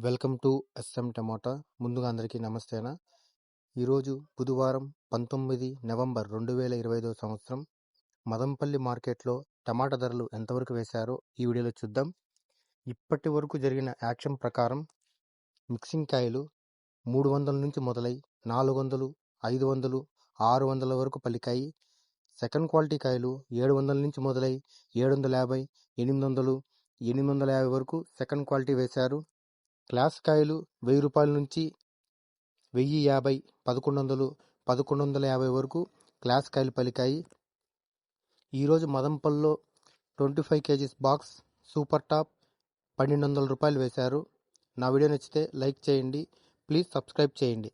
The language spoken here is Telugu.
Welcome to S M tomato. ముందుగా అందరికీ నమస్తేనా. ఈరోజు బుధవారం 19 నవంబర్ 2025 సంవత్సరం. మదంపల్లి మార్కెట్లో టమాటా ధరలు ఎంతవరకు వేశారో ఈ వీడియోలో చూద్దాం. ఇప్పటి వరకు జరిగిన యాక్షన్ ప్రకారం మిక్సింగ్ కాయలు 300 నుంచి మొదలై 400, 500, 600 వరకు పలికాయి. సెకండ్ క్వాలిటీ కాయలు 700 నుంచి మొదలై 750, 800, 850 వరకు సెకండ్ క్వాలిటీ వేశారు. క్లాస్ కాయలు 1000 రూపాయల నుంచి 1050, 1100, 1150 వరకు క్లాస్ కాయలు పలికాయి. ఈరోజు మదంపల్లిలో 25 kgs బాక్స్ సూపర్ టాప్ 1200 రూపాయలు వేశారు. నా వీడియో నచ్చితే లైక్ చేయండి, ప్లీజ్ సబ్స్క్రైబ్ చేయండి.